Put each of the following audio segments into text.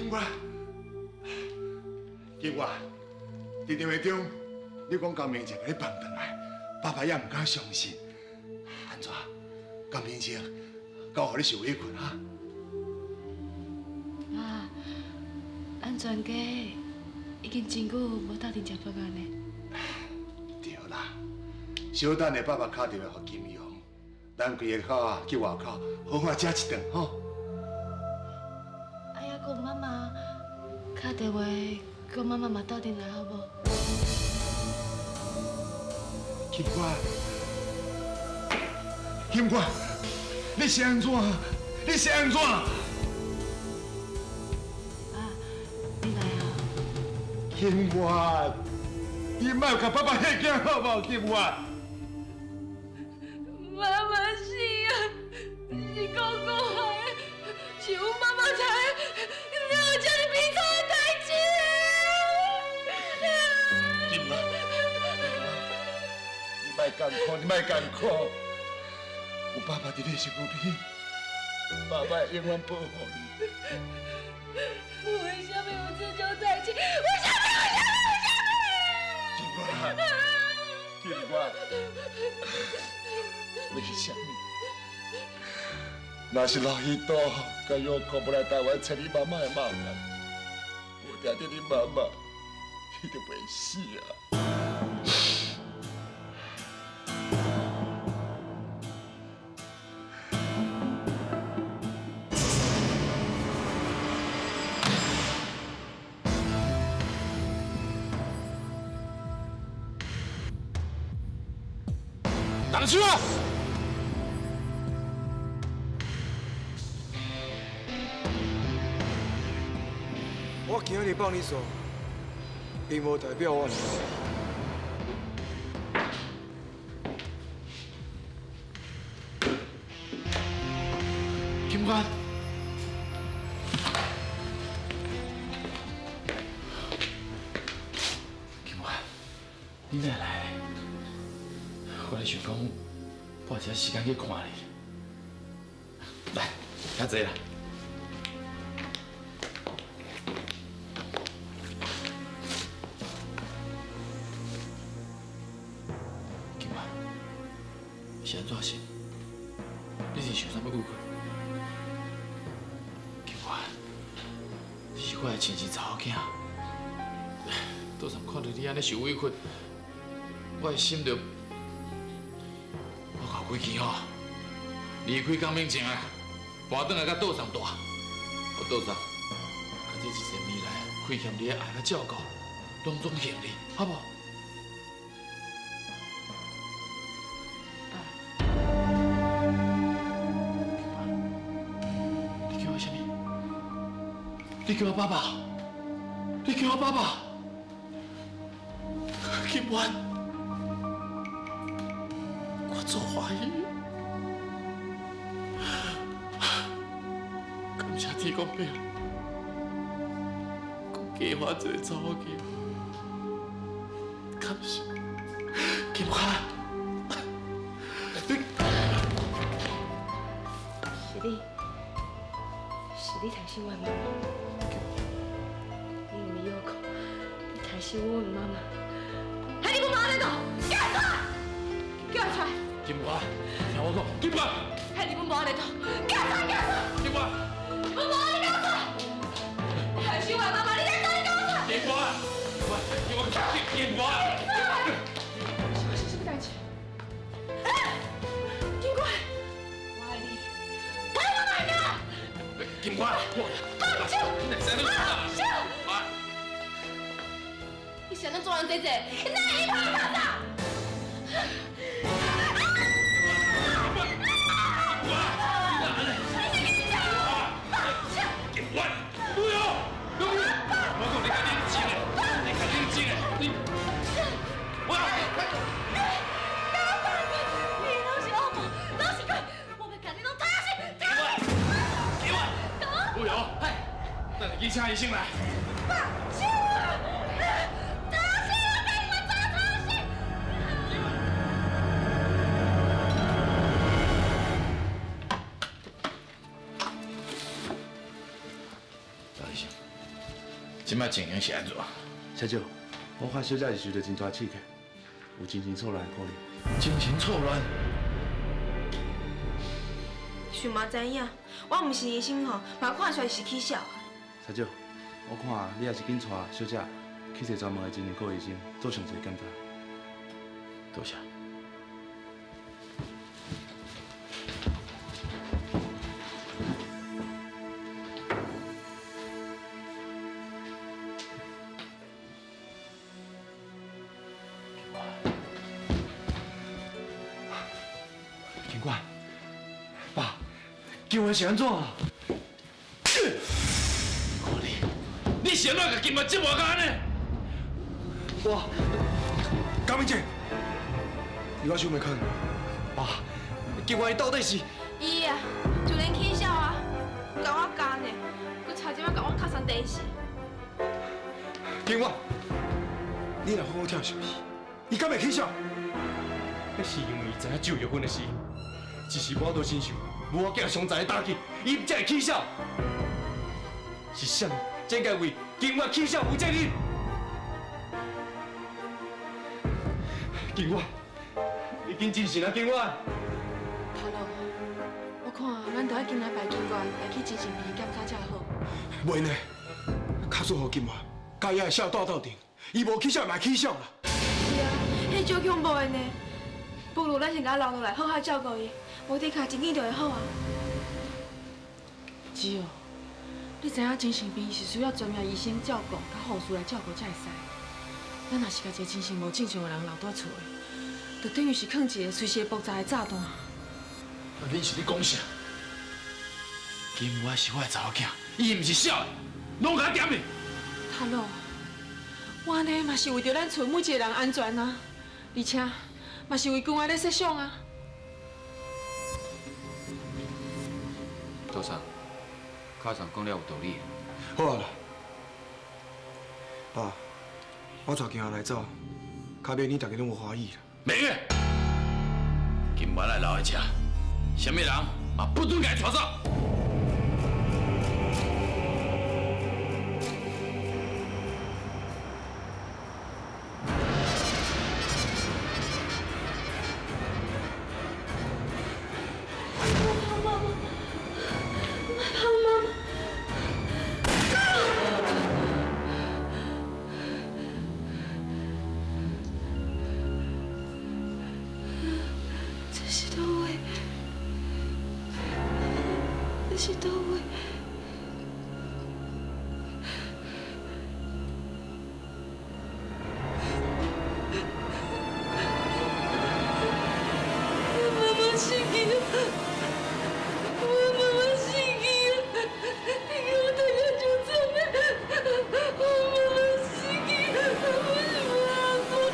金冠，金冠，伫电话中，你讲江明正给你放转来，爸爸也唔敢相信。安怎？江明正够互你受委屈啊？妈，咱全家已经真久无斗阵食饭啊呢。对啦，小等下爸爸敲电话给金阳，咱规个口啊去外口好好食一顿吼。哎呀，讲妈妈敲电话，叫妈妈嘛斗阵来好无？金冠，金冠，你是安怎？你是安怎？啊，你来啊！金冠，你莫甲爸爸吓惊好无？金冠，妈妈是啊，是公公害的，是阮妈妈才让我叫你比赛的代志。金冠，你莫艰苦，你莫艰苦，有爸爸伫你身边，爸爸会永远保护你。为什么有这种代志？为什么？金冠，金冠，为什么？若是老一刀甲有空不来台湾找你妈妈的麻烦，我听到你妈妈，你就袂死啊！挡车！我今日放你走，并无代表我唔警官，警官，你哪来？我咧想讲，拨一些时间去看你。来，较坐啦。警官，是安怎是？你是想啥要委屈？警官，你是我的亲生查某囝，桌上看到你安尼受委屈，我的心就……我考几期吼，离开江明前啊，搬转来甲桌上住。我桌上，甲这一世未来亏欠你的爱甲照顾，拢总还你，好不好？你叫我什么？你叫我爸爸？你叫我爸爸？金冠，我做怀疑。感谢天公伯，给我这个查某囝，感谢金冠。是你抬醒我的妈妈。你唔有空，你抬醒我的妈妈。害你不妈在倒，给我出来！给我出来！金冠，听我讲，金冠，害你不妈在倒，给我出来！给我出来！金冠，不妈，你给我出来！抬醒我的妈妈，你在倒，你给我出来！金冠，金冠，金冠。是发生什么代志？金冠，我爱你，我爱你！金冠，放手！放手！啊！你想能做人这这，你哪一趴看到？警官，不要！我讲你较冷静的，你较冷静的，你，我要。你都是恶魔，都是鬼，我们肯定都踏实。给我！不要！哎，等你请医生来。放手啊！踏实，我给你们找踏实。赵医生，即摆情形是安怎？社长，我看小姐是受到真大刺激，有精神错乱的可能。精神错乱。想嘛知影，我毋是医生吼，嘛看出来是起笑。社长，我看你还是紧带小姐去找专门的精神科医生做详细检查。多谢。警官，爸，今晚是安怎啊？看你是安怎甲金马折磨到安尼？高明姐，你我想袂开，爸，今晚伊到底是？伊啊，就连起笑啊，甲我干呢，佮差点仔甲我卡上地死。今晚，你若好好听想是，伊敢会起笑？那是因为伊知影救玉芬的事，只是我都亲像无我囝上知的打击，伊才会起笑。是啥物？才该为今晚起笑负责任？今晚，你紧真心啊，今晚。头路，我看咱着要紧来排警官来去精神病检查才好。袂呢，卡数互今晚，甲伊的笑斗斗阵，伊无起笑嘛起笑啦。是啊，迄少恐怖的呢。不如咱先甲留落来，好好照顾伊，无伫卡真紧就会好啊。只有你知影精神病是需要专业医生照顾，甲护士来照顾才会使。咱若是甲一个精神无正常的人留在厝的，就等于是放一个随时会爆炸的炸弹。你是咧讲啥？金华是我的查某囝，伊毋是小的，拢甲点哩。塔罗，我安尼嘛是为着咱厝每一个人安全啊，而且嘛是为公安咧设想啊。杜尚，卡上讲了有道理。好啊啦，爸，我带囝来走，卡免你大家拢无欢喜啦。明月，今晚来留在遮，什么人嘛不准甲伊带走。这是倒位？这是倒位？妈妈死去了！我妈妈死去了！你给我大家就走了！我妈妈死去了！我是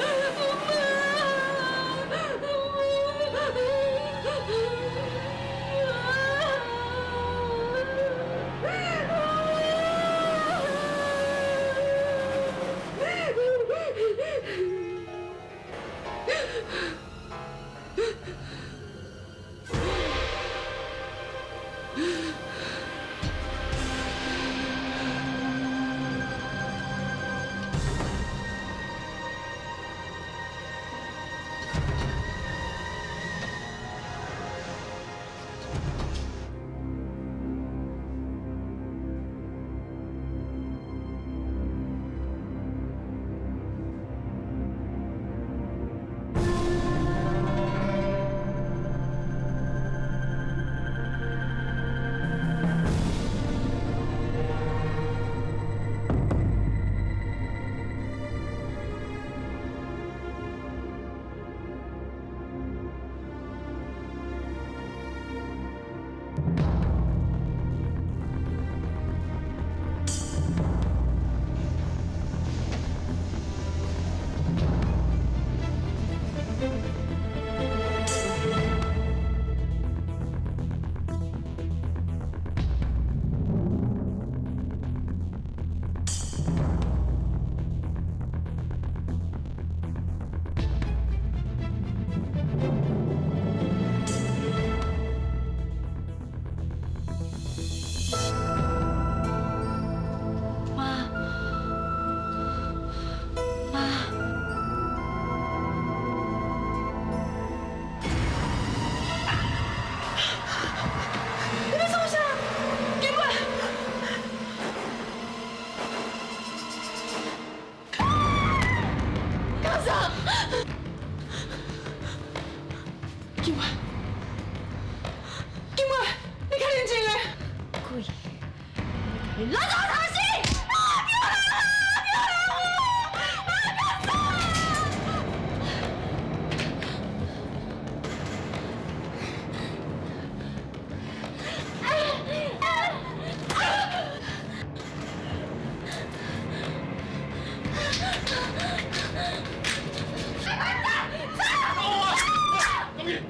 去！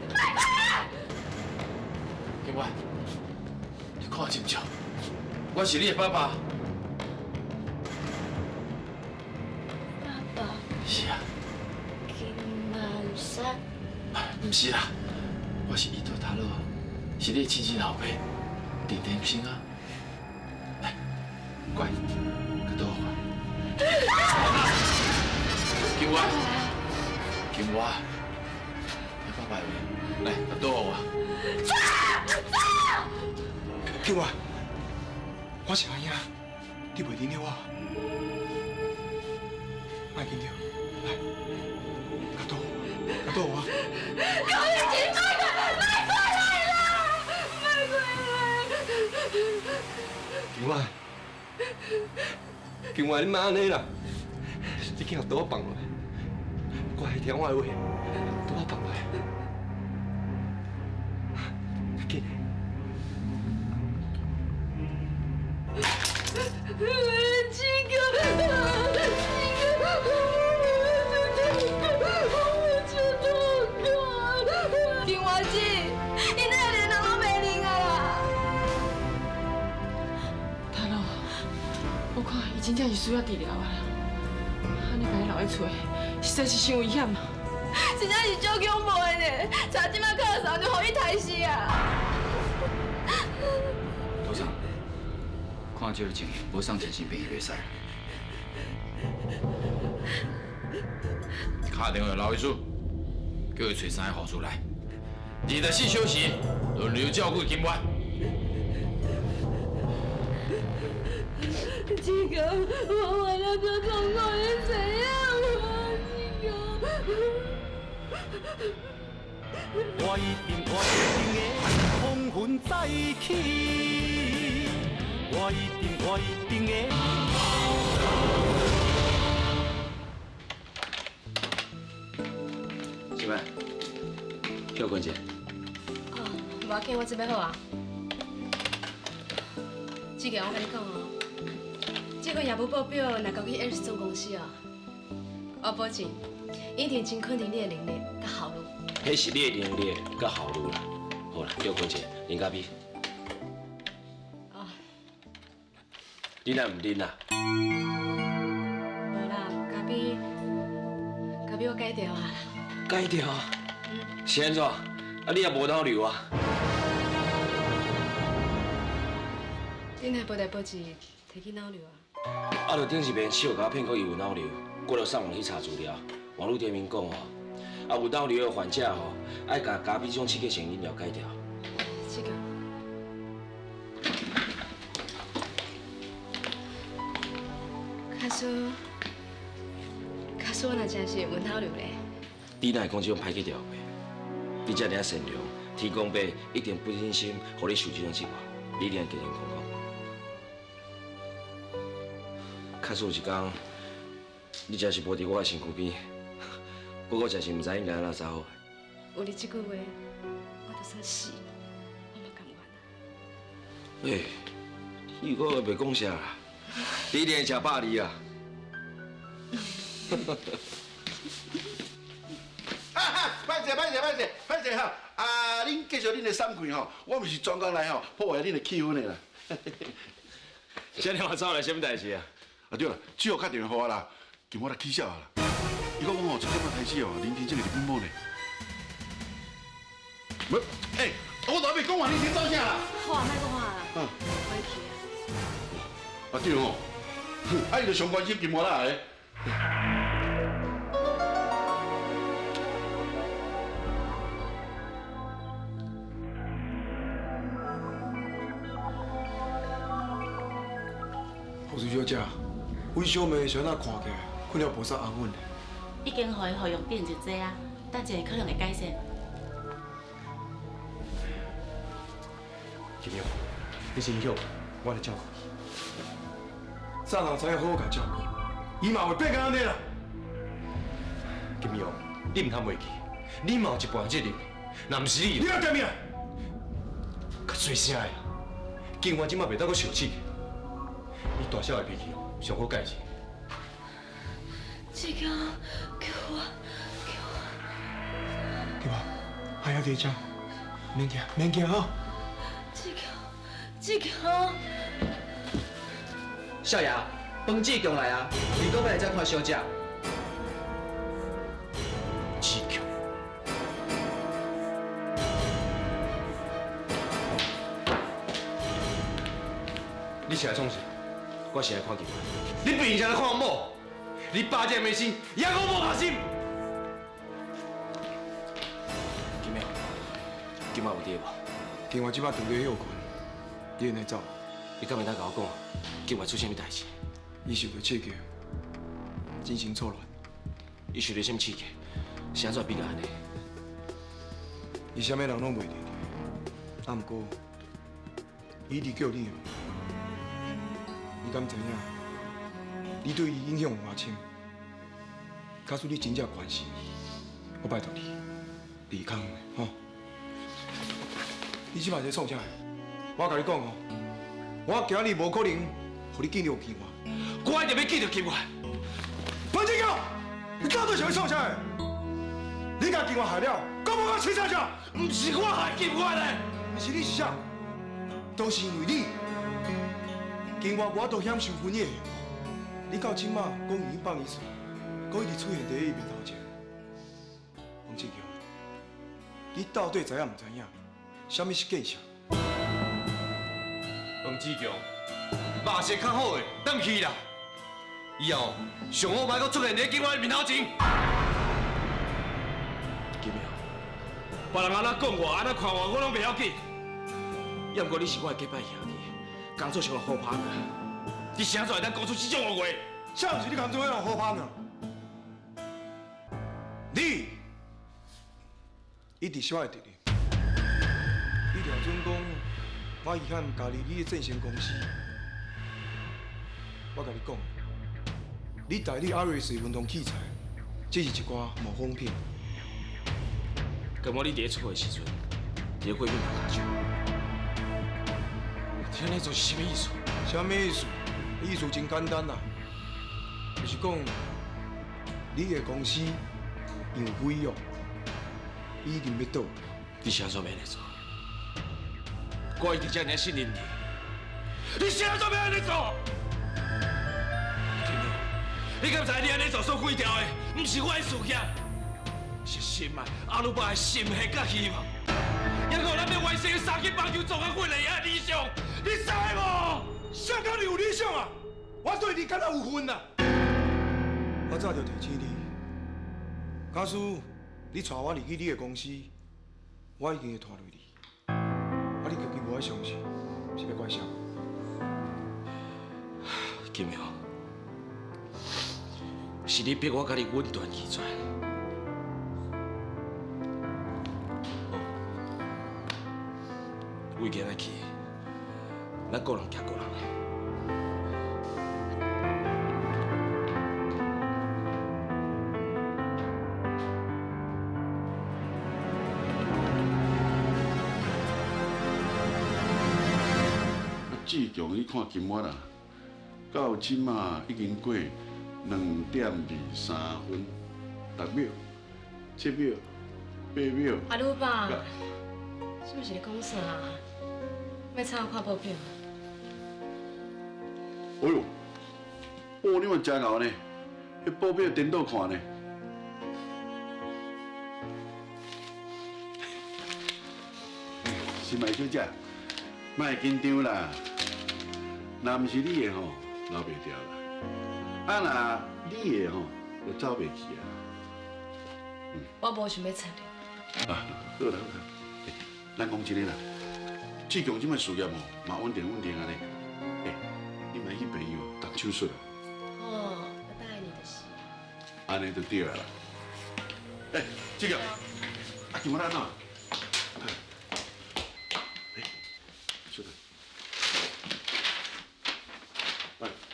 金元，你看清楚，我是你的爸爸。爸爸。是啊。金万山。不是啦，我是伊头头路，是你亲生后爸，田田生啊。来，乖，去倒我。金元，金元，你爸爸来，去倒我。金元，我是阿兄，你袂认得我？莫紧张，来，去倒我，去倒我。高玉琴，快回来啦！快回来！金元，你莫安尼啦，你竟倒我放落来，我会听我的话，倒我放落来。紧。金华姐，你哪连人拢袂认啊啦？大佬，我看伊真正是需要治疗啊！安尼把伊留喺厝，实在是伤危险啊！真正是足恐怖的呢，查即摆靠上就互伊杀死啊！组长，看这个情形，无送精神病院袂使。打电话刘医师，叫伊找3个护士来，24小时轮流照顾金元。志哥，我为了这痛苦是怎样啊？志哥。我一定的风云再起，我一定的。什么？休困者。哦，无要紧，我准备好啊。志强，我跟你讲哦，这个业务报表若交去 L 总公司哦，我保证一定真肯定你的能力甲效率。迄是你的能力甲效率啦。好啦，休困者，啉咖啡。哦。你若唔啉啦？无啦，咖啡我改掉啊。改掉？是安怎？啊，你也无脑流啊？恁的保代保志摕去脑瘤啊？啊，就顶一遍手甲我骗过伊有脑瘤，我就上网去查资料，网络顶面讲吼，啊有脑瘤的患者吼，爱甲咖啡这种刺激性饮料改掉。这个。假使我若真是有脑瘤咧？你哪会讲这种歹去调话？你遮尔善良，天公伯一定不忍心互你受这种折磨，你一定要健健康康。假使有一天，你真是无伫我的身躯边，不过真是唔知应该安怎走。有你这句话，我就算死，我嘛甘愿啊。你如果袂讲啥啦，你一定会食饱哩啊！歹势哈！啊，恁继续恁的散开吼，我毋是专工来吼破坏恁的气氛的啦。这两晚走来什么代志啊？啊对了，只好打电话给我啦，叫我来起笑啦。伊讲吼，从今仔开始哦，林天正就日本某呢。不，我都还没讲完，你先走啥啦？好啊，莫讲话啦，回去啊。啊对哦，啊伊就上关心金我啦个。护士小姐，阮小妹小娜看起来困了无啥安稳。已经互伊服用定一剂啊，等一下可能会改善。金勇，你先休，我来照顾你。早人知影好好甲照顾，伊嘛会变甲安尼啦。金勇，你唔通袂记，你嘛有一半责任，若唔是你，你要点命？较细声呀！金元即马袂当阁受气。你大小的脾气哦，上好改一下。志强，救我！对吧？哎，还在这，免惊，免惊吼。志强，少爷，饭志强来啊！你搁要来这看小姐？志强，你是来创啥？我是来看球。你平常来看某，你爸这没心，也我无下心。金苗，今晚有伫无？今晚即摆除了休困，你会来走？你敢袂当甲我讲，今晚出啥物代志？伊受到刺激，精神错乱。伊受到啥物刺激？是安怎变到安尼？伊啥物人拢袂记。啊，毋过，伊伫叫你，你敢知影？你对伊影响有偌深？假使你真正关心伊，我拜托你，离开吼。你即摆在创啥？我甲你讲哦，我今日无可能，互你见到金华，我一定要见到金华。潘金狗，你到底想要创啥的？你甲金华害了，敢无我亲啥啥？唔是我害金华的，是你是啥？都是因为你，金华我都享受分的。你到今嘛讲已经放伊出，讲一直出现在伊面头前。黄志强，你到底知影唔知影？啥物是建设？黄志强，肉色较好的，等去啦。以后上好莫阁出现在金华面头前。金苗，别人安怎讲我，安怎看我，我拢袂要紧。要不过你是我的结拜兄弟，工作上好拍的。你是安怎会当讲出这种话？啥毋是你工作上好拍呢？你一直是我的敌人。你廖准讲，我遗憾加入你的正成公司。我甲你讲，你代理阿瑞斯运动器材，这是一寡模仿品。咁我你伫咧厝的时阵，伫咧过敏打球，听你做是啥物意思？啥物意思？意思真简单啦，就是讲你的公司杨飞哦，已经要倒。你是安怎要安尼做？我一直遮尔信任你，你是安怎要安尼做？金鸟，你敢知你安尼做所毁掉的，不是我的事业，是心啊，阿鲁巴的心血甲希望，也有咱要完成三级棒球总冠军的理想，你知无？啥敢有理想啊？我对你敢若有份啊！我早就提醒你，假使你带我入去你的公司，我已经会拖累你。啊，你自己无爱相信，是要怪谁？金苗，是你逼我甲你稳断起转。为今仔起，咱个人行个人。志强，你看今晚啊，到即马已经过2:23，6秒、7秒、8秒。阿鲁爸，是不是你讲啥？要请我看报表？哎呦，哦，你嘛真牛呢，迄报表颠倒看呢。心爱小姐，莫紧张啦。若毋是你的吼，留袂掉啦。啊，若你的吼，就走袂去啊。我无想要插你。啊，好啦好啦，咱讲真个啦，志强即摆事业吼嘛稳定安尼。你莫去朋友动手术啊。哦，我答应你的事。安尼就对啦。志强，今晚咱哪？出来。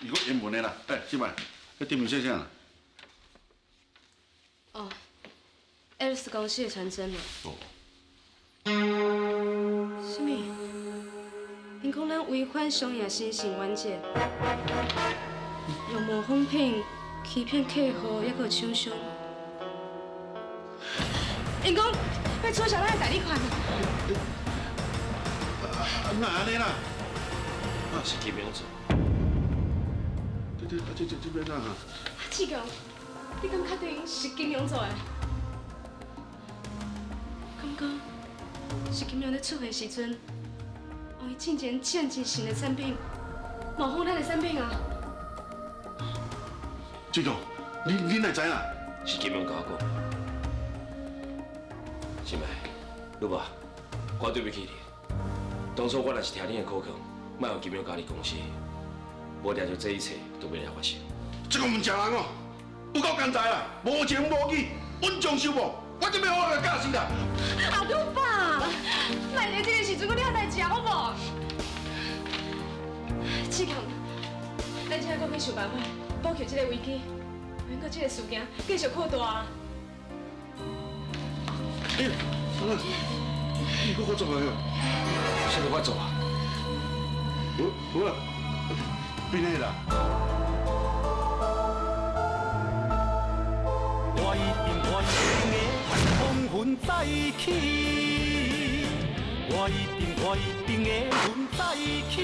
如果英文的啦，即摆，迄顶面写啥啦？哦 ，Alice 公司的传真嘛。哦。什么？因讲咱违反商业新型原则，用模仿品欺骗客户，还佫厂商。因讲要取消咱的代理款啊！哪安尼啦？是金明做。这边啊！志强，你敢确定是金庸做的？感觉是金庸咧出的时阵，用伊进前真新的产品，模仿咱的产品啊！志强，你哪知啦？是金明甲我讲。心爱，如爸，我对不起你。当初我若是听你的口劝，莫让金明甲你公司，无定就这一切都袂来发生。这个唔正人哦，有够干在啦，无情无义，稳重受无，我准备好个教死啦！阿鲁爸，莫在这个时阵搁了代志好无？志强，咱现在搁去想办法补救这个危机，免搁这个事件继续扩大。你搁我做咩？啥物我做啊？无啦，边个啦？我一定的风云再起，我一定的云再起。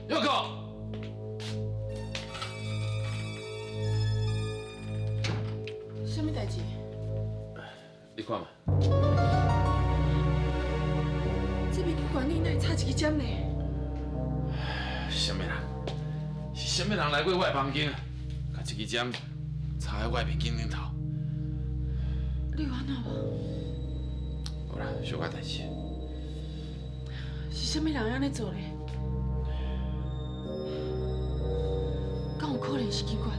佑哥，什么代志？你看嘛，这边管理哪会插一支针呢？什么人？是什么人来过我的房间，把一支针插在我的面镜顶头？你有安怎无？好啦，小可代志。是什么人安尼做呢？敢有可能是警官？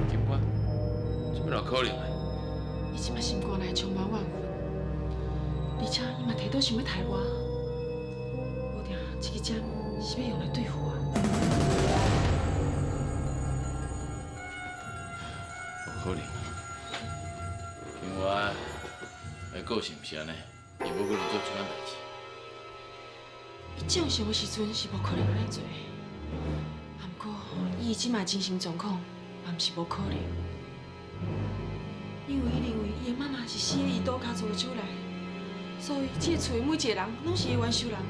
警官？怎么有可能呢？伊即马心肝内充满怨恨，而且伊嘛提到想要杀我，无定这个针是要用来对付我。有可能。警官的个性是安尼，伊无可能做这款代志。伊正常的时阵是无可能安尼做的，不过伊即马精神状况嘛毋是无可能，因为伊认为伊的妈妈是死在伊刀骹做的手内，所以这个厝的每一个人拢是伊的冤仇人啊。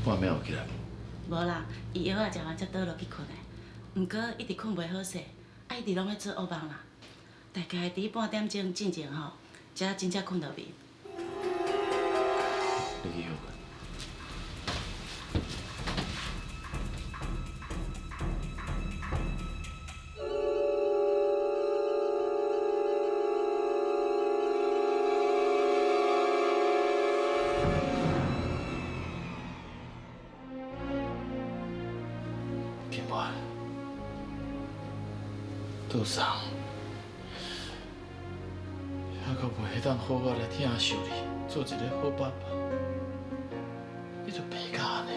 半暝有起来无？无啦，伊药仔食完才倒落去困的。毋过一直困袂好势，一直拢咧做噩梦啦。大概伫半点钟进前吼，才真正困到眠。你去休困。杜桑，还阁袂当好好来疼惜你，做一个好爸爸，你就病到安尼，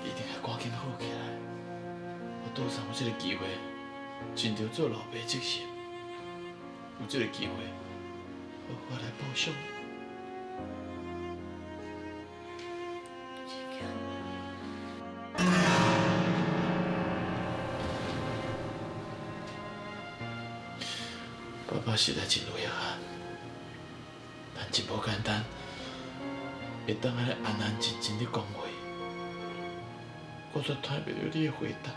一定要赶紧好起来。我杜桑有这个机会，尽着做老爸责任，有这个机会，好好来报偿。爸爸实在真有遗憾，但真无简单，会当安尼安安静静地讲话，我却听袂到你的回答。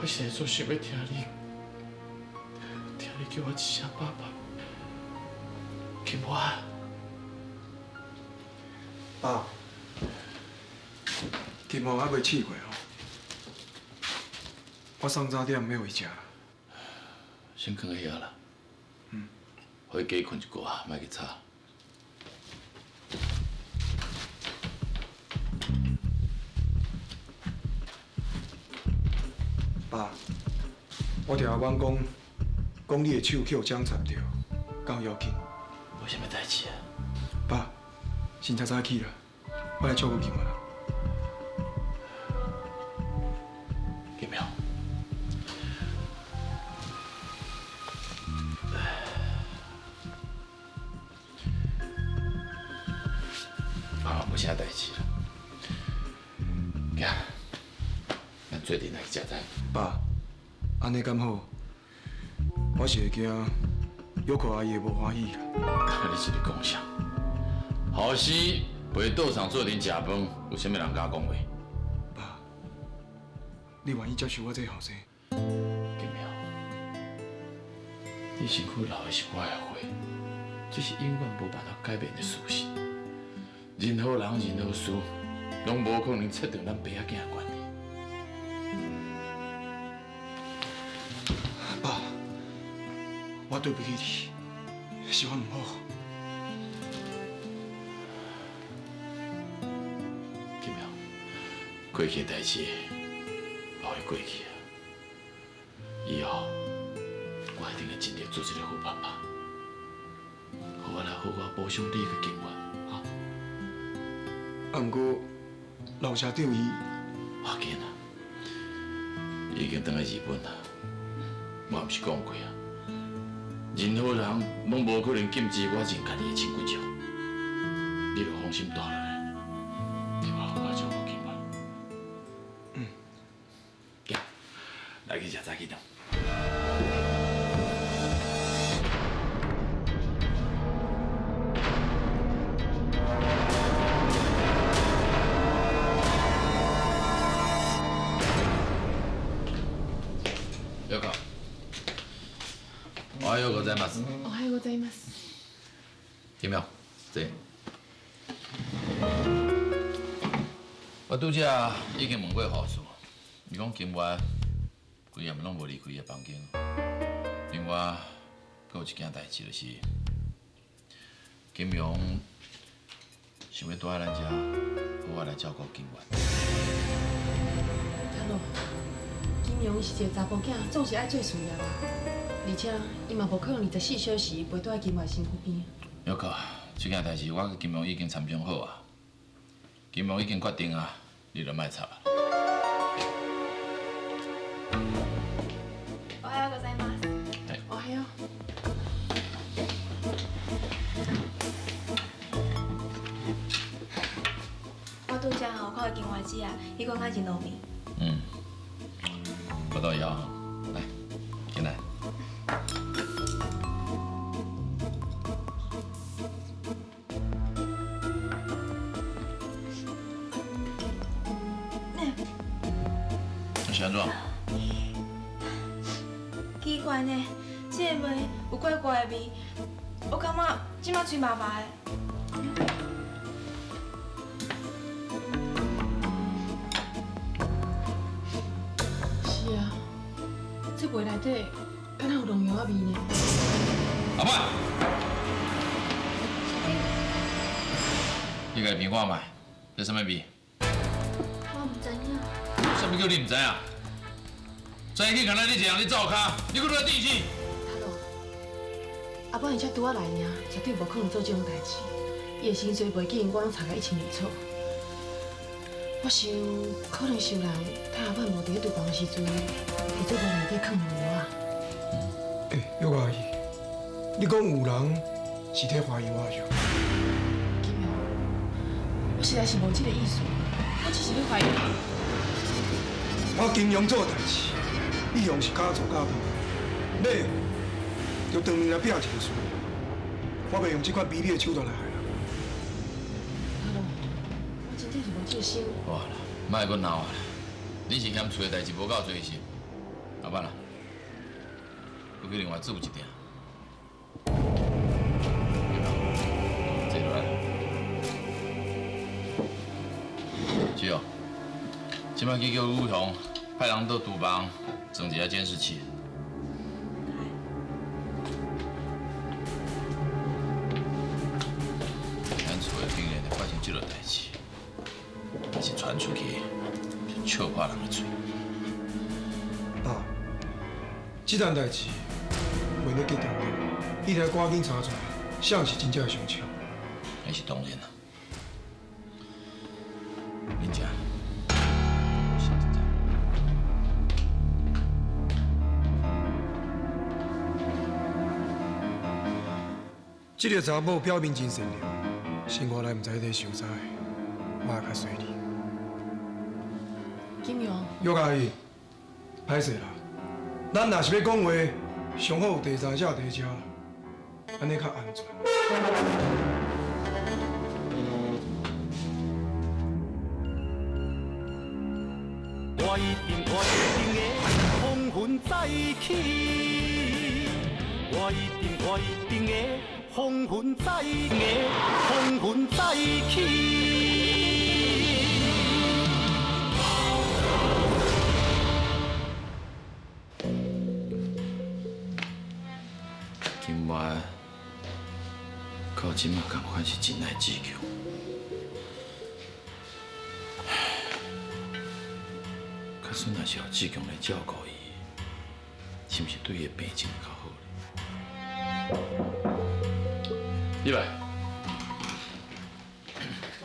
我现在就想要听你叫我一声爸爸。金华，爸，金华还未试过哦。我送早点要回家。先放遐啦。互伊加困一寡，莫去吵。爸，我听阿阮讲你的手去互枪插着，敢有要紧？有啥物代志啊？爸，先早早起啦，我来照顾金华。金苗，爸爸无啥代志啦。行，咱做阵来去食餐。爸，安尼敢好？我是会惊约克阿姨会无欢喜啦。你是咧讲啥？后时陪道场做阵食饭，有啥物人敢讲话？爸，你愿意接受我这后生？金苗，你身躯流的是我的血，这是永远无办法改变的事实。任何人、任何事，拢无可能切断咱爸仔囝的关系。爸，我对不起你，是我唔好。金苗，过去的代志，留伊过去啊。以后，我一定会尽力做一个好爸爸，互我来好好补偿你的情愿。啊，毋过老车长伊，要紧啊，伊已经返来日本啦。我毋是讲过啊，任何人拢无可能禁止我认家己的亲骨肉。你就放心住落来，替我好好照顾金华。行，来去食早起汤。よか。おはようございます。おはようございます。金苗，坐。我拄则已经问过护士，伊讲金华规夜拢无离开伊房间。另外，还有一件代志，就是金苗想要住在咱遮，好好来照顾金华。阿罗，金荣伊是一个查甫囝，总是爱做事业啦。而且伊嘛无可能24小时陪在金华身躯边。有可，这件代志我甲金荣已经参详好啊。金荣已经决定啊，你就莫插啊。おはようございます。おはよう。我拄则吼看到金花姐啊，伊讲较真浓面。我到以后来，进来。是安怎？奇怪呢，这个味有怪怪的味，我感觉即马嘴麻麻的。是啊，这胃内底敢若有农药仔味呢。阿妹，你家评看卖，这什么味？我唔知影。什么叫你唔知啊？早起看到你这样，你走卡，你搁在地去。阿爸伊才拄仔来尔，绝对无可能做这种代志。伊的薪水袂紧，我拢查甲1200错。我想，可能是有人趁阿爸无伫咧厨房的时阵，伫做饭内底放农药啊。玉阿姨，你讲有人是在怀疑我是？金苗，我实在是无这个意思，我只是咧怀疑。我金融做代志，一向是假做假骗，买就当面来拼一个输。我袂用这款卑劣的手段来害人。阿龙，我真真正是无这个心。好啦，莫阁闹啊！你是嫌厝的代志无够做是？后摆啦，又去另外做一点。坐落来。是哦，即摆去叫武雄派人到厨房装一下监视器。咱厝的竟然会发生这落代志，要是传出去，就笑破人的嘴。爸，这件代志为了结条条，你得赶紧查出来，谁是真正的凶手。那是当然啦。恁家。这个查某表面真善良，生活来唔知伫受灾，我也较随你。金庸，玉阿姨，歹势啦，咱若是要讲话，上好有第三者在遮，安尼较安全。我一定会风云再起，我一定会风云再起。今晚到即马，同款是真爱志强。假使若是有志强来照顾伊，是毋是对伊的病情会较好咧？你来。啥？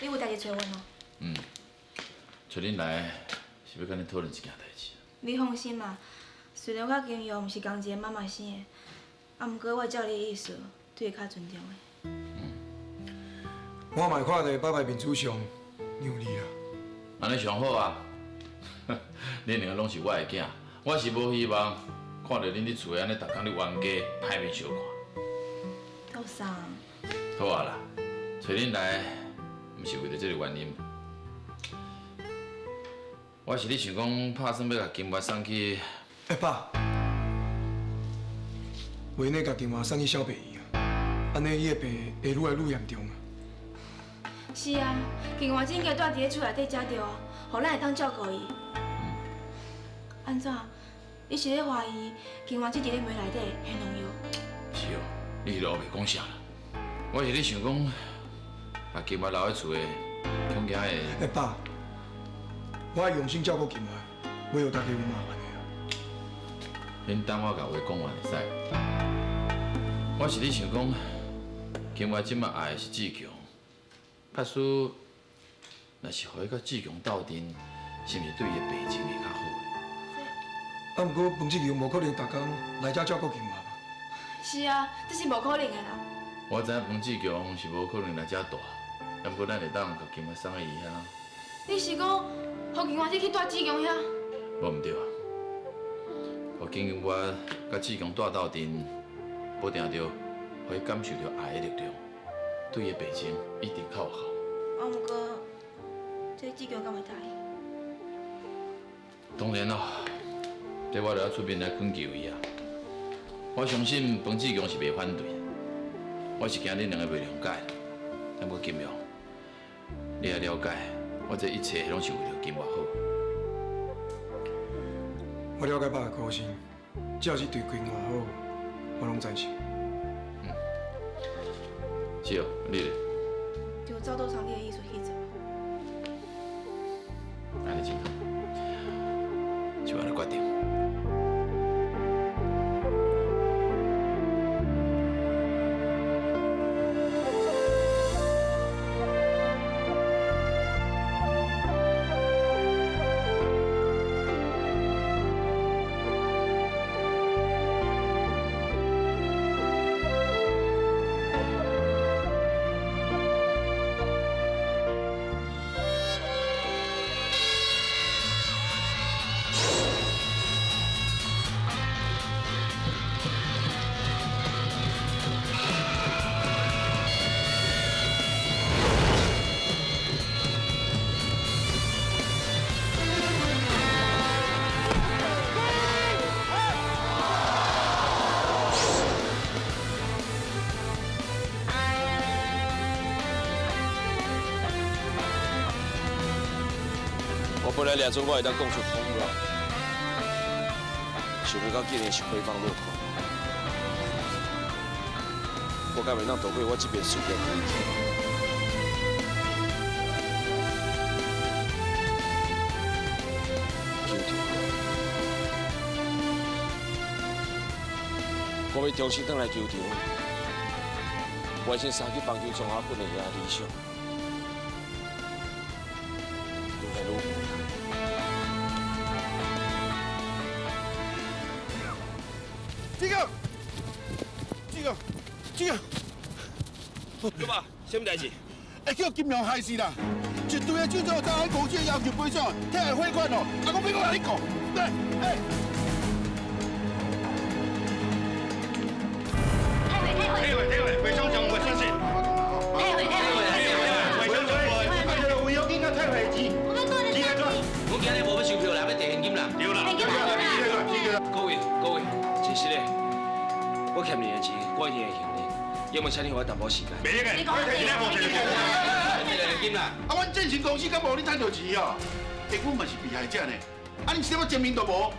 你有代志找阮哦？找恁来是要跟你讨论一件代志。你放心啦，虽然我甲金庸毋是同一个妈妈生的，啊，毋过我照你的意思，对伊较尊重的。我嘛看在爸爸面子上让你啦。安尼上好啊！恁两个拢是我的囝，我是无希望看到恁伫厝的安尼，逐工咧冤家歹面相看。倒啥？好啊啦，找恁来，毋是为着这个原因。我是咧想讲，拍算要甲金华送去。爸，为呢甲金华送去小病院啊，安尼伊的病会愈来愈严重啊。是啊，金华真应该住伫咧厝内底才对啊，互咱会当照顾伊。安怎？你是咧怀疑金华这伫咧门内底下农药？是哦，你是老袂讲啥啦？我是咧想讲，把金华留喺厝的，恐惊会。爸，我会用心照顾金华，袂有大家有麻烦的啊。恁等我甲话讲完会使。我是咧想讲，金华即马爱的是志强。假使若是互伊甲志强斗阵，是毋是对伊的病情会较好？啊，毋过彭志强无可能逐工来遮照顾金华吧？是啊，这是无可能的啦。我知影彭志强是无可能来遮住，毋过咱会当甲金华送去伊遐。你是讲，互金华你去住志强遐？无毋对啊，互金华甲志强住斗阵，保定着互伊感受到爱的力量，对伊的病情一定较有效。啊，毋过这志强敢会答应？当然咯，这我就要出面来恳求伊啊！我相信彭志强是袂反对，我是惊恁两个袂谅解。但过金庸，你也了解，我这一切拢是为了金华好。我了解爸的苦心，只要是对金华好，我拢赞成。是哦，你咧？就照到上帝的意思去做。安尼真好，就安尼决定。本来掠准我会当讲出口语，想袂到竟然是回放落空。我敢袂当躲过我这边事业的问题。求着我要重新返来球场，完成三级棒球中华本的遐理想。愈来愈远。这个，干嘛？什么代志？会叫金良害死啦！一堆的警察在喺公司要求赔偿，替来汇款哦。啊，我要甲你讲，退回，回乡长，我相信。回乡长，为有应该退回钱。我今日无要收票啦，要提现金啦。对啦。各位，其实咧，我欠你的钱，我一定会还你。要么请你给我淡薄时间。袂个，我提现无提现。现金啦。啊，阮正成公司敢无你趁到钱哦？阮嘛是被害者呢。啊，你什么证明都无？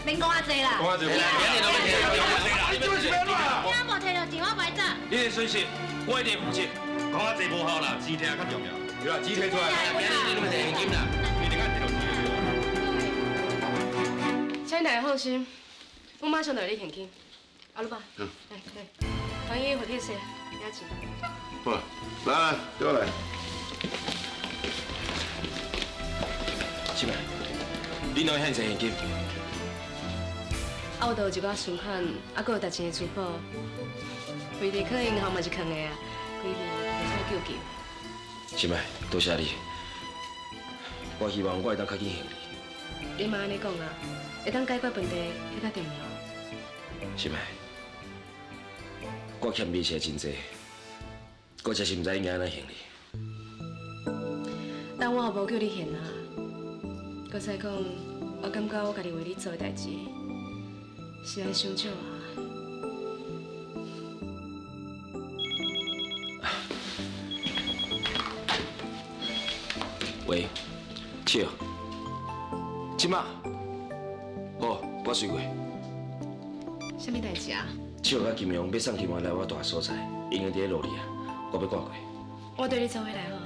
免讲啊济啦。讲啊济，你做是要哪？你无摕到钱，我白走。你的损失，我一定负责。讲啊济无效啦，钱摕较重要。对啦，钱摕出来。你们提现金啦。你定爱摕到钱。请大家放心，我马上就给你现金。阿鲁爸，来，欢迎回铁社，了解。好，来，叫我来。是咪？你哪会遐侪现金？啊，有就有一寡存款，啊，搁有值钱的珠宝，规地放银行嘛是放的啊，规地袂使救急。是咪？多谢你。我希望我会当较紧还你。你嘛安尼讲啊，会当解决问题，迄较重要。是咪？我欠你钱真济，我真是唔知应该安怎还你。但我也无叫你现啊，搁再讲，我感觉我家己为你做的代志，实在伤少啊。喂，笑，即马，好，我随过。什么代志啊？笑甲金阳要送金华来我大所在，因为伫咧路里啊，我要赶过。我对你做伙来好。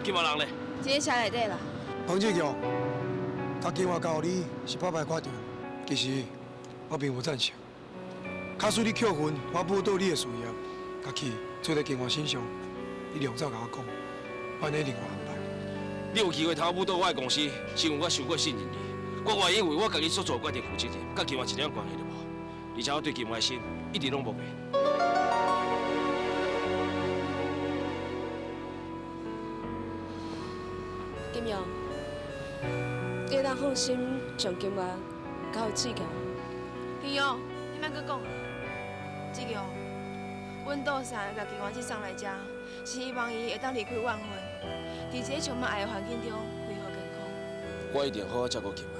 金华人咧？这个车内底啦。彭志强，他今晚交你是拍卖看到，其实我并无赞成。假使你扣分，我报倒你的事业，家去做在金华身上，你两早甲我讲，我安尼另外安排。你有机会偷补到我的公司，是因为我受过信任你。我愿意为我家己所做决定负责任，甲金华一点关系都无。而且我对金华的心一直拢无变。金阳，你当放心将金华交予志强。金阳，你莫阁讲。志强，阮倒三甲金华姐送来遮，是希望伊会当离开万婚，伫一个充满爱的环境中恢复健康。我一定好好照顾金华。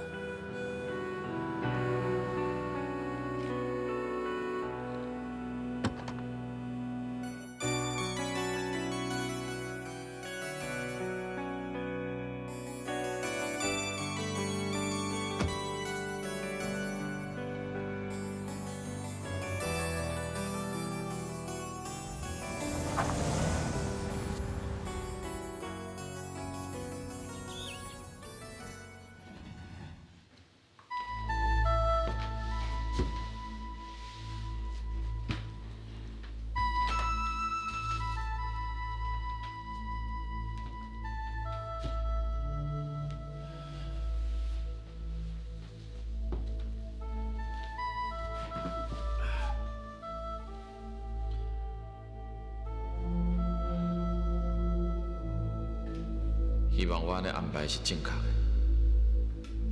希望我安尼安排是正确的，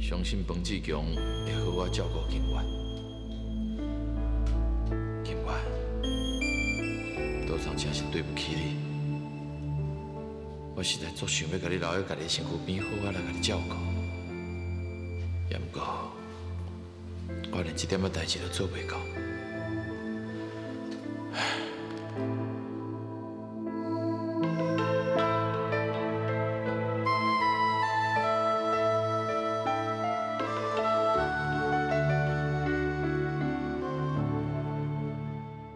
相信彭志强会好我照顾金源。金源，多少真是对不起你。我实在足想要甲你留喺家己身躯边，好好来甲你照顾。也毋过，我连这点仔代志都做袂到。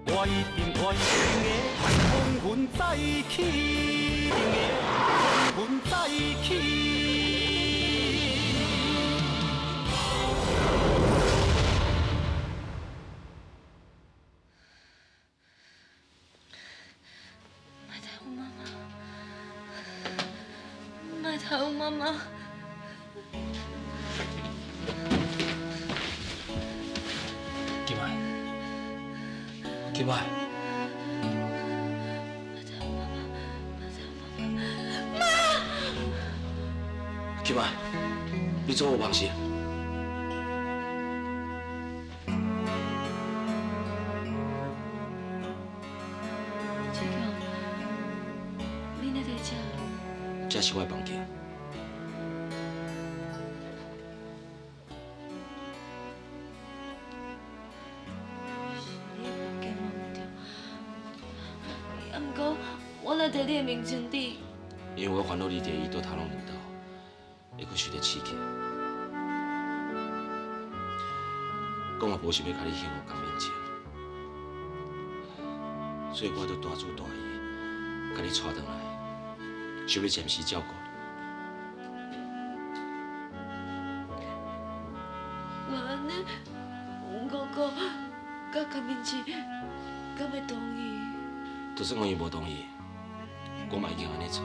我一定的风云再起，风云再起。麦太有妈妈。金爱，金爱。金爱，你做有梦事？志强，你哪在这？这是我的房间。啊，不过我来摕你的名称底。因为我烦恼你伫伊倒头拢领导，会阁受着刺激。讲也无想要甲你幸福共面前，所以我就大主大意，甲你带回来，想要暂时照顾你。我安尼，哥哥甲甘面前，敢会同意？就算我伊无同意，我嘛已经安尼做。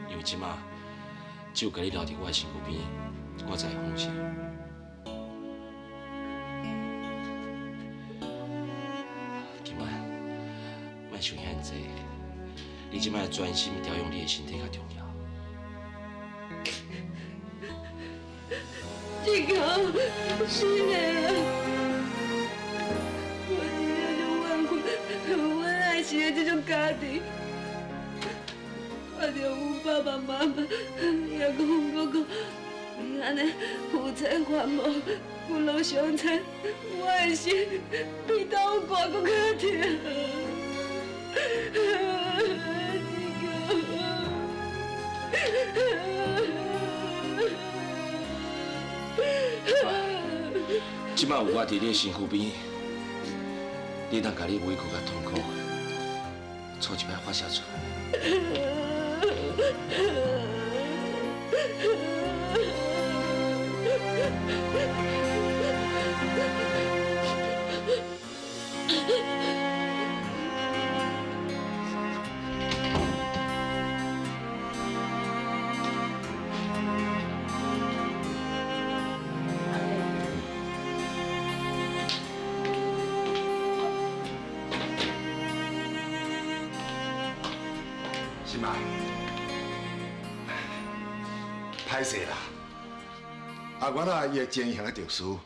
因为即马只有甲你留伫我的身躯边，我才会放心。今晚莫想遐济，你即摆专心调养你的身体较重要。志强，是的，我真正就怨恨，我爱是的这种家庭。我着阮爸爸妈妈也讲哥哥，你安尼负债还无，不劳伤残，我的心比刀割搁较疼。即摆有我伫你的身躯边，你当家己委屈甲痛苦，错一摆发泄出来。心爱，歹势啦！啊，我啦伊的情形特殊，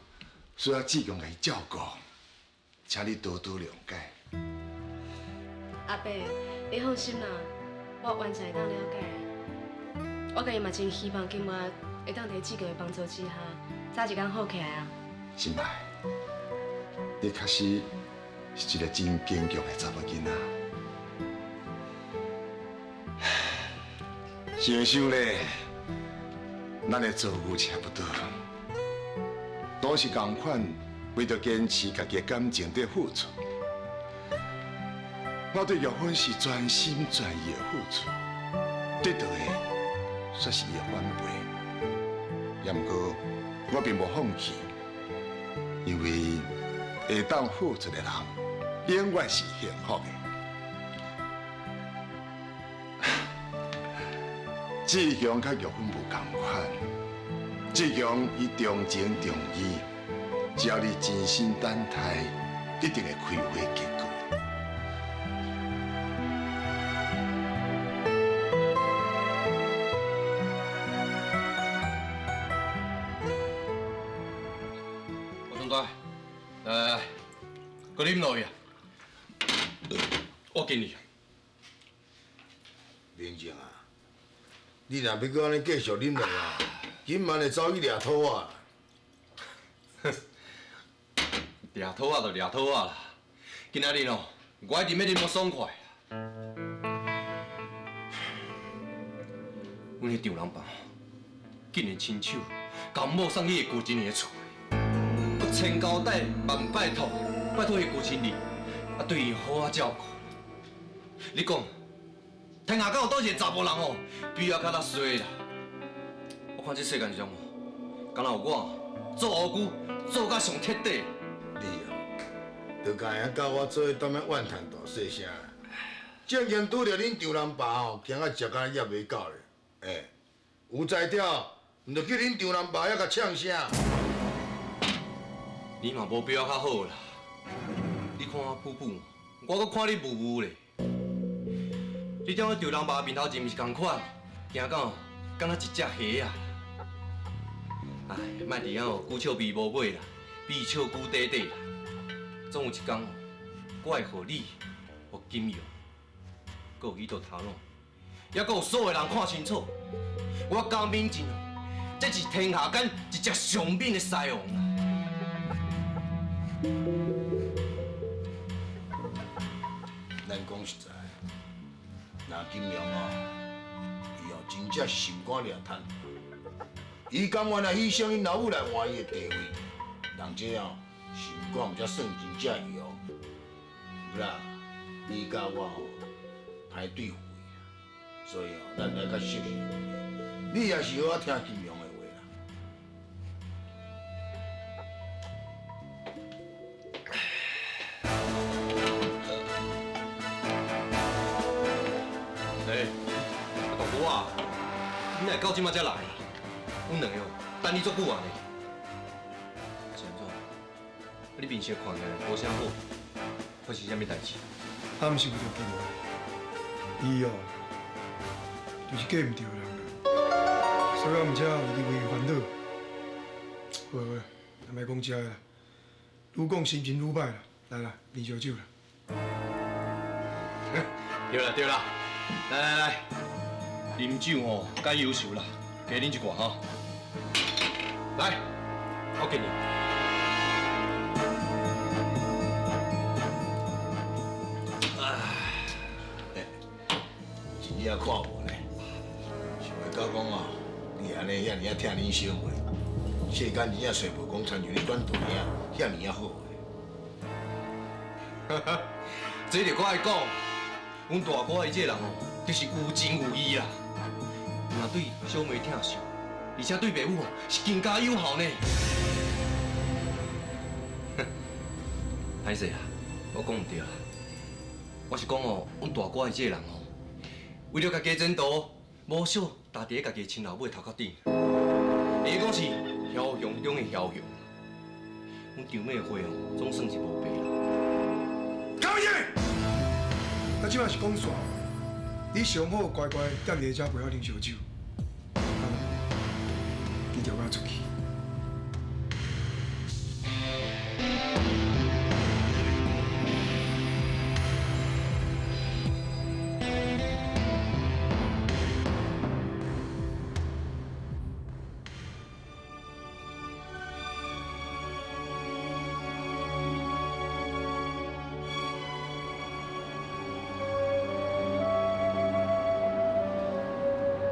需要志强来照顾，请你多多谅解。阿伯，你放心啦，我完全会当了解。我家己嘛真希望今晚会当伫志强的帮助之下，早一天好起来啊！心爱，你确实是一个真坚强的查某囡仔。想想咧，咱的遭遇差不多，都是同款，为着坚持家己的感情在付出。我对玉芬是全心全意的付出，得到的却是伊的反背。也毋过，我并无放弃，因为会当付出的人，永远是幸福的。志强甲玉芬无同款，志强伊重情重义，只要你真心等待，一定会开花结果。我东哥，来，搁啉落去啊！我敬你。明静啊，你若要搁安尼继续忍落啊，今晚会走去掠土啊！掠土啊就掠土啊啦！今仔日哦，我一定要啉到爽快。阮迄丈人爸，竟然亲手甲某送去旧亲的厝，我千交代万拜托，拜托迄旧亲你，啊对伊好好照顾。你讲，天下敢有倒一个查甫人哦，比我较较衰啦？我看这世间上哦，敢若有我做乌龟做甲上彻底。你哦，就甲遐甲我做伙踮咧怨叹大细声啦。正经拄着恁丈人爸吼，惊啊食甲噎袂到咧。有才调，毋着叫恁丈人爸遐甲呛声。你嘛无比我较好啦。你看我普普，我搁看你雾雾咧。你踮我丈人爸面头前，毋是共款，行到敢若一只虾啊！哎，莫伫遐哦，久笑味无尾啦，味笑久短短啦。总有一天哦，我会互你，互金玉，搁有伊朵头脑，也搁有所有人看清楚，我江敏静哦，这是天下间一只上敏的狮王啊！咱讲实在，那金玉啊，伊哦真正是心肝掠趁，伊甘愿来牺牲因老母来换伊的地位，人这哦心肝有才算真正有。不啦，你甲我吼歹对付伊，所以哦，咱来较适应。你也是好听金庸的话啦。大哥啊，你哪会到即马才来啊？阮两个等你足久啊呢。是安怎？你面色看起来无啥好，发生啥物代志？啊，毋是为着金华，伊哦，就是嫁唔对人啦，所以我毋才有因为烦恼。好啊，咱莫讲这个啦，愈讲心情愈歹啦。来啦，啉烧酒啦。对啦对啦，来，啉酒吼，该优秀啦，加啉一罐吼。来，我敬你。真正看无呢，想袂到讲哦，你安尼遐尔听恁小话，世间真正找无讲亲像你短途尔遐尔好哈，这就我爱讲，阮大哥伊这个人哦，就是有情有义啦。若对小妹疼惜，而且对爸母哦是更加友好呢。歹势啦，我讲唔对啦，我是讲哦，阮大哥伊这个人哦，为了家己前途，无少踏伫家己亲老母的头壳顶，会讲是枭雄中的枭雄。阮长妹的花哦，总算是无白啦。干乜嘢？我即摆是讲煞，你上好乖乖踮伫遮陪我啉烧酒，记条我出去。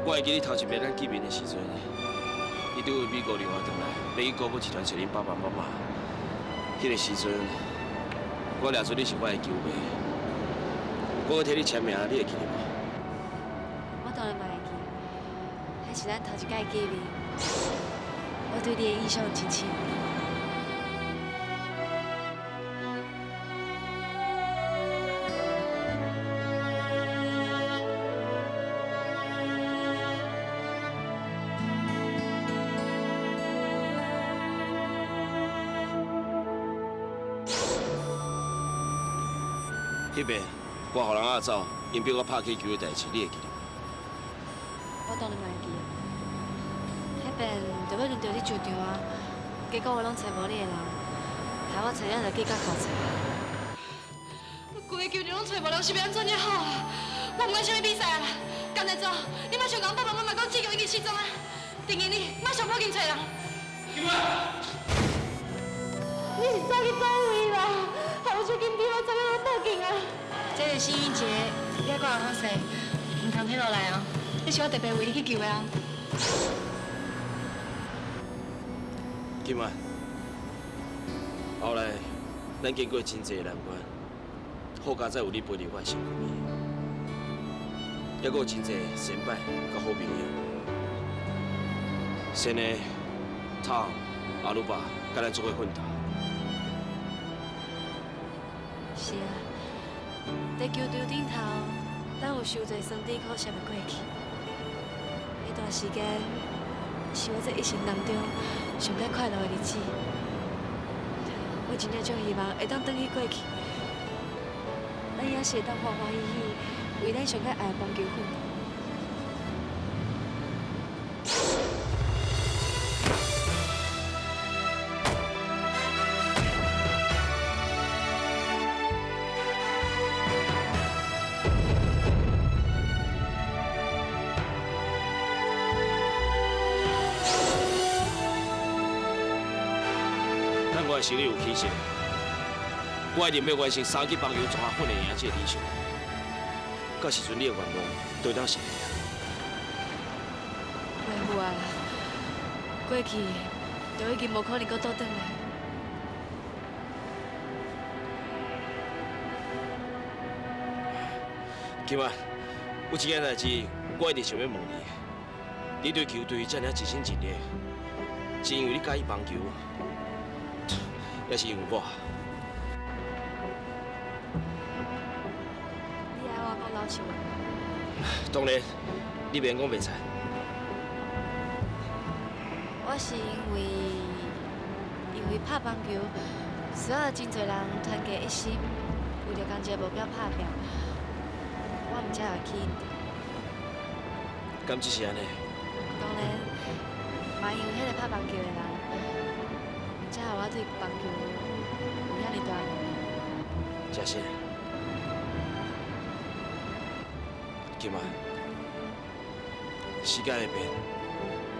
我会记你头一摆咱见面的时阵，你拄由美国留学回来，要去古堡集团找恁爸爸妈妈。迄个时阵，我抓住你是我的球迷，我要替你签名，你会记得无？我当然嘛会记，迄是咱头一摆见面，我对你的印象真深。迄边我互人押走，因逼我拍气球的代志，你会记得无？我当然嘛会记。迄边就要轮到你上场啊，结果我拢找无你的人，害我差点就计较考试。规个球场拢找无人，是要安怎才好啊？我唔管啥物比赛啦，干在做，你马上讲爸爸妈妈讲志强已经失踪啊！定义你马上报警找人。金妹，你是走去倒位啦？后出警比我早要报警啊！这个幸运节，你还讲好势，唔通听落来哦。你是我特别为你去救的啊。金妹，后来咱经过真济难关，好佳才有你陪伫我的身边，还佫有真济先辈甲好朋友。先的汤、阿鲁巴，甲咱做伙奋斗。是啊，在球场顶头，咱有受侪酸甜苦涩的过去。迄段时间，是我这一生当中上较快乐的日子。我真正足希望会当转去过去，咱也是会当欢欢喜喜为咱上较爱的棒球奋斗。我的实力有起色，我一定要完成3级棒球全粉的赢这个理想。到时阵你的愿望都当实现。袂有啊啦，过去就已经无可能搁倒转来。今晚有一件代志，我一直想要问你：你对球队这样一心一意，是因为你介意棒球？也是因为我。你爱我讲老实话。当然，你免讲袂使。我是因为拍棒球，需要真侪人团结一心，为着同一个目标拍拼，我毋才会去赢。敢只是安尼？当然，嘛因为迄个拍棒球的人。才让我对棒球有遐尼大梦。真是。今晚时间会变，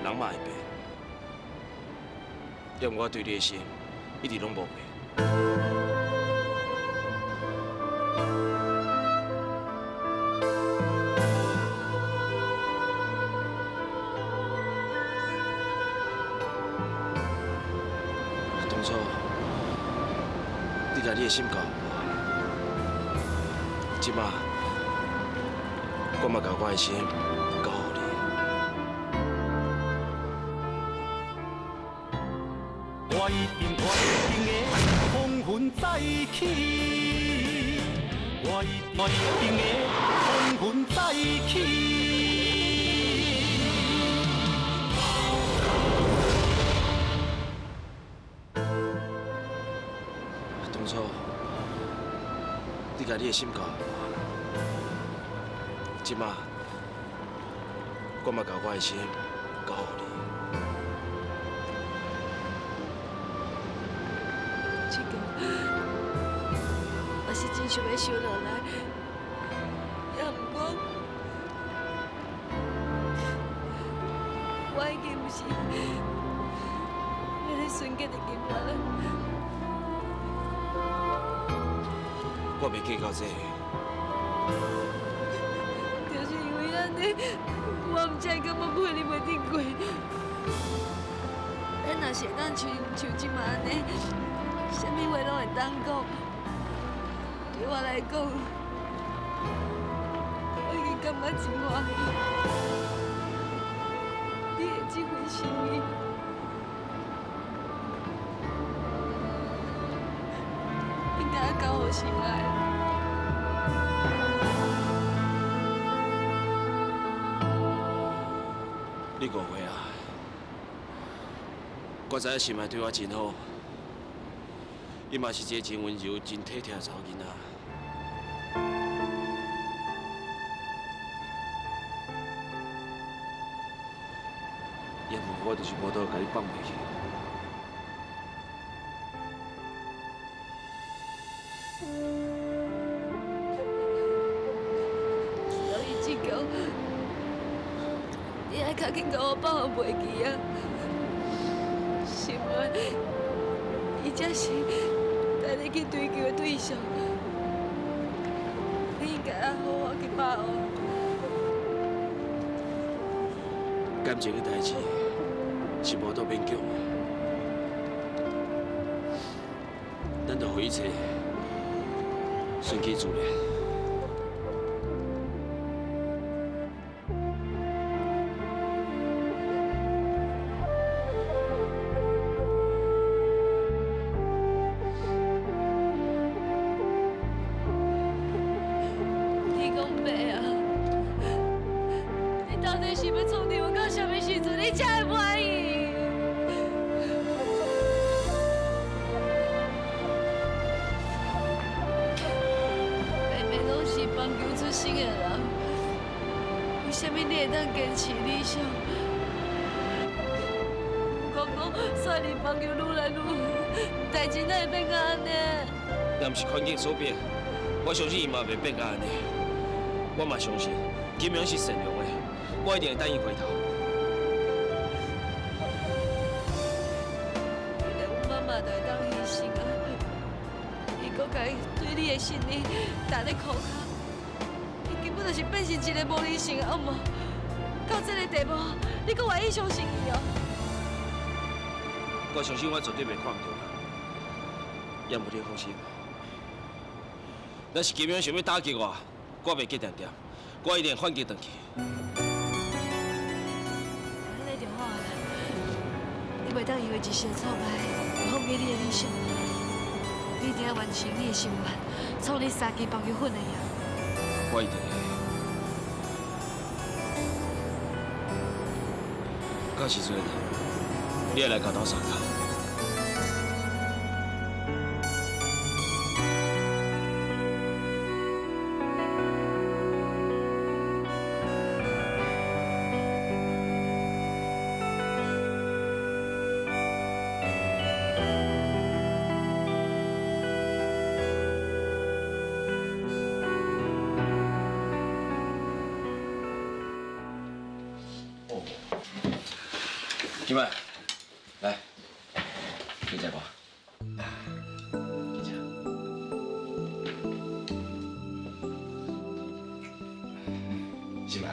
人嘛会变，要我对你的心一直拢无变。你甲你的心交我，即马我嘛甲我的心交予你。我一定会风云再起，我一定会风云再起。你甲你的心交我，即马我嘛甲我的心交予你。志强，我是真想要收落来，也毋过，我已经不是迄个纯洁的金仔了。我袂计较这个，就是因为安尼，我毋才会感觉陪你袂顶过。咱若是会当像即马安尼，啥物话拢会当讲。对我来讲，我已经感觉真欢喜。你的这份心意，应该交我心爱。你误会啊！我知影心爱对我真好，伊嘛是一个真温柔、真体贴的查某囡仔。要不我就是无倒甲你放袂去。所以志强，较紧甲我放学袂记啊。想来，伊才是带你去追求的对象，你应该要好好去把握。感情的代志是无得勉强，咱就互一切顺其自然。 若毋是环境所变，我相信伊嘛袂变甲安尼。我嘛相信金明是善良的，我一定会等伊回头。原来阮妈妈就会当牺牲啊！伊搁家对你的信任搭咧裤骹，伊根本就是变成一个无理性的恶魔。到这个地步，你搁愿意相信伊哦？我相信我绝对袂看唔到啦。要无你放心。 若是金明想要打击我，我袂记定定，我一定反击转去。安尼就好啦，你袂当因为一时挫败，就放弃你的理想。你一定要完成你的心愿，创你三支棒球粉的样。我一定会。到时阵，你会来教导三卡。 金麦，来，你再过。金麦，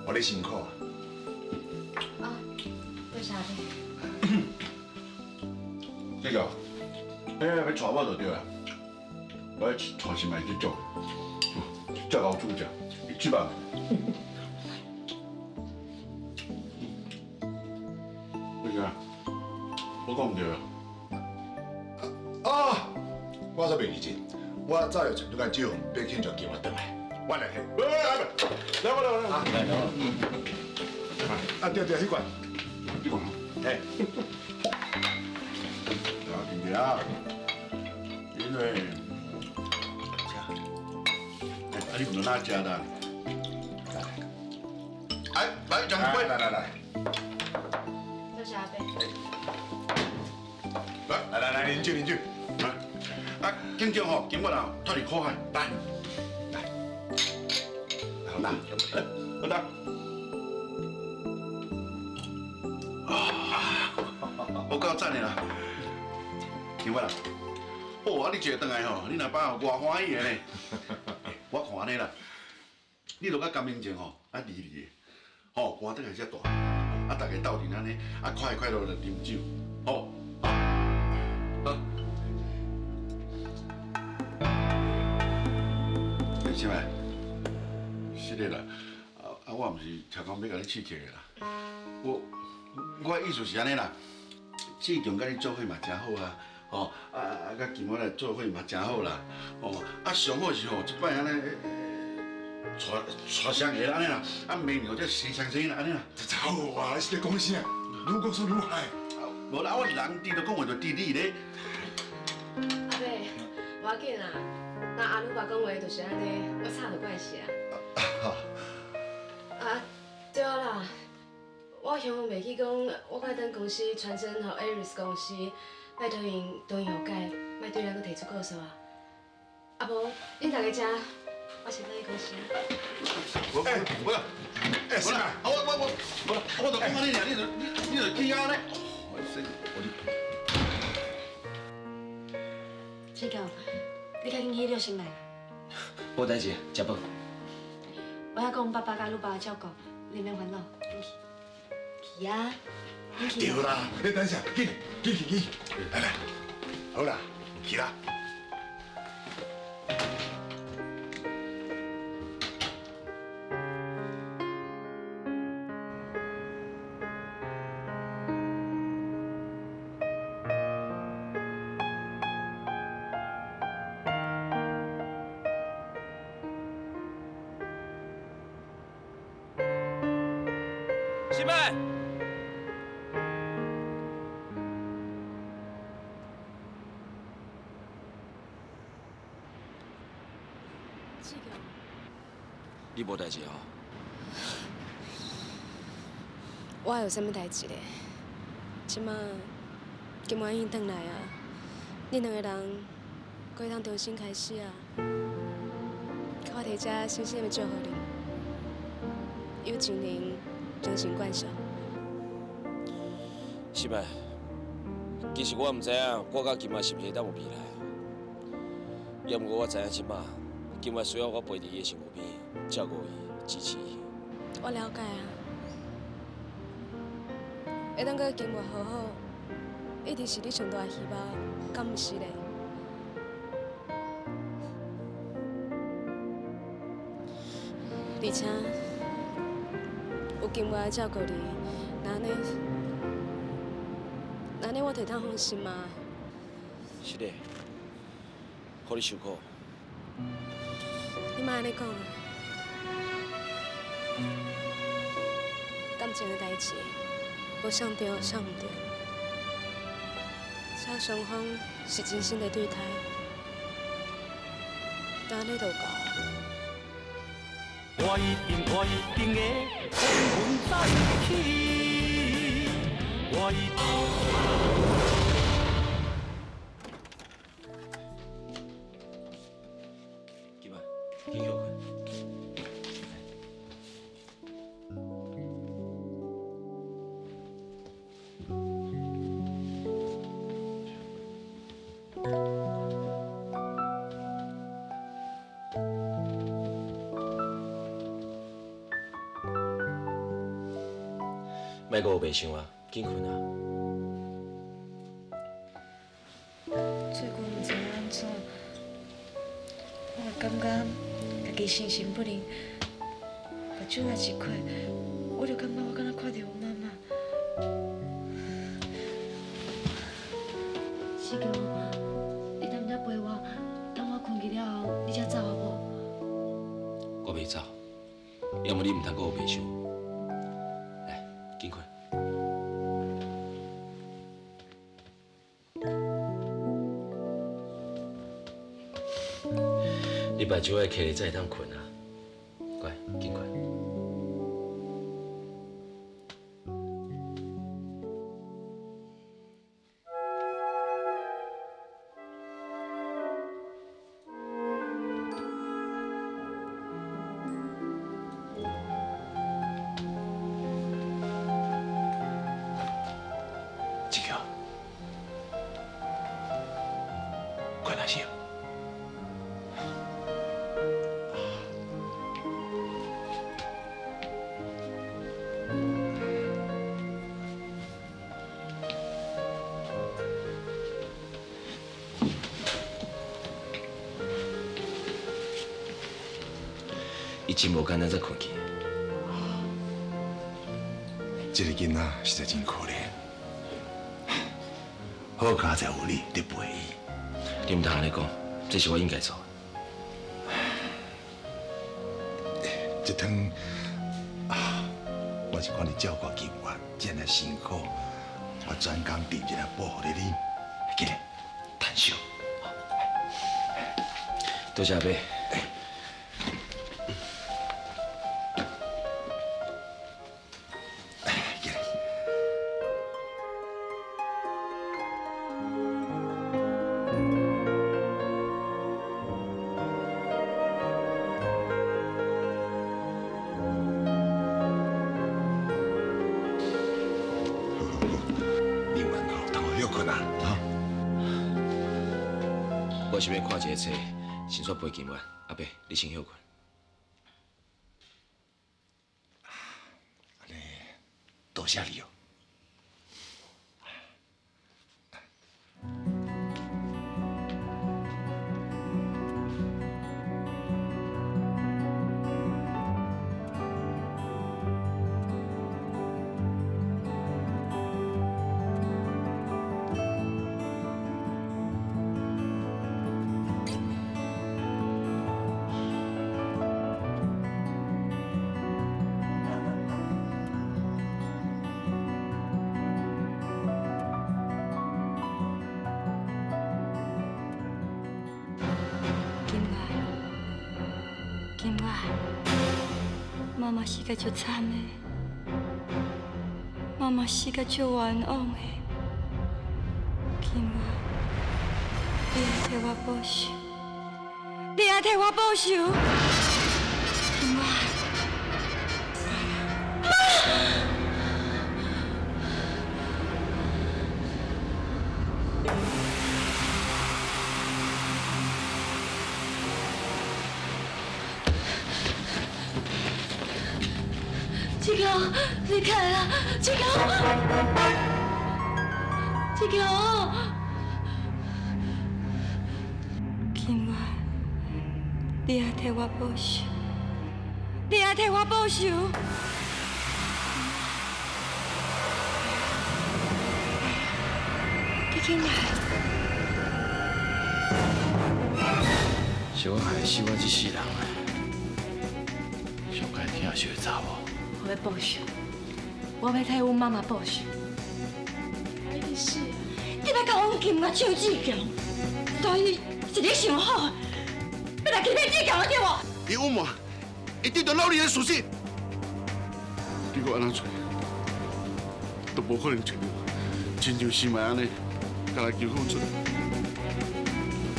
我咧辛苦啊。啊，多谢你。这个，要带我就对啦。我带新麦去做，叫老主教，你去吧。 我讲唔对啊！我说袂记真，我早就你甲招别庆祝叫我回来，我来去。来，我来。啊，对，迄罐，嘿。啊，今日啊，因为，你唔能哪食啦？来，掌柜，来。 多谢阿伯。来，啉酒。啊，紧张吼，今晚啊，托你苦海，来，好啦，好啦。我够赞的啦，今晚啦，哦，啊，你一个回来吼，你若把偌欢喜的呢？我看安尼啦，你落甲甘明前吼，啊离的，吼，肝得来遮大，啊，大家斗阵安尼，啊，快乐的啉酒，吼。 是咪？是的啦，我唔是超讲要甲你刺激的啦。我意思是安尼啦，志强甲你做伙嘛真好啊，哦，甲金我来做伙嘛真好啦，哦，上好是吼，一摆安尼，带双下安尼啦，明年再生双生啦安尼啦。好啊，你是咧讲啥？愈讲说愈嗨。无啦，我人滴都讲话就滴你咧。阿伯，无要紧啦。 那阿鲁爸讲话就是安尼，我插就怪事啊。啊，对啦，我想袂记讲，我该等公司传真予 Aris 公司，拜托因同意和解，莫对咱佫提出告诉啊。啊无，恁大家遮我先来一口先。我，哎，是啊，我就讲安尼尔，你就去啊咧。志强，你赶紧去了先来。无代志，食饱。我要讲爸爸甲你爸照顾，你免烦恼，紧去。去啊，紧去。对啦，你等下，紧去，来，好啦，去啦。师妹，志强，你无代志哦？我有啥物代志咧？即马金满英转来啊，恁两个人可以通重新开始啊。我伫遮深深的祝福恁，有情人终成眷属。师妹，其实我毋知影我甲金妈是毋是会当有未来，也毋过我知影即马金妈需要我陪伫伊的身躯边，照顾伊，支持伊。我了解啊，会当甲金妈好好，一直是你上大的希望，敢毋是咧？而且有金妈照顾你，那呢我就当放心啊。是的，互你受苦。你莫安尼讲啊！感情的代志，无啥对，啥毋对，只要双方是真心的对待，就安尼就够啊。我一定的红魂在起，我一定。金妈，去休困。莫阁有白想啊，紧困啊！最近毋知安怎，我感觉家己心神不宁，目睭若一开，我就感觉我敢若看到我妈妈。志强，你敢才陪我，等我困去了后，你才走好无？我袂走，要么你毋通阁有白想。来，紧困。你目睭爱起才会当困啊，乖，紧困。志强，快点醒！伊真无简单才困去。这个囡仔实在真可怜，好佳才有你伫陪伊。你毋通安尼讲，这是我应该做的。这趟我是看你照顾金源真的辛苦，我专工订一个保护你啉，记得趁烧。多谢阿伯。我想要看一个册，先煞陪金元。阿伯，你先休困。安尼，多谢你哦。妈妈是个足惨的，妈妈是个足冤枉的。金元，你要替我报仇，你要替我报仇。金元，志强，你起来啦！志强，志强，金元，你要替我报仇，你要替我报仇。你起来！是我害死我这世人的，上该疼惜的查某。我要报仇，我要替阮妈妈报仇。你是，你要甲阮金元唱志强，所以是你想好，要来欺骗志强的对无？伊隐瞒，一定着闹你的属性。你我安怎做，都无可能找到，亲像心爱安尼，甲来求付出，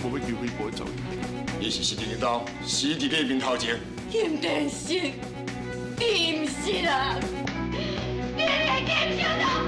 无要求回报的走。你是死伫你兜，死伫你面头前。金天生，你唔是啦，你连金小都。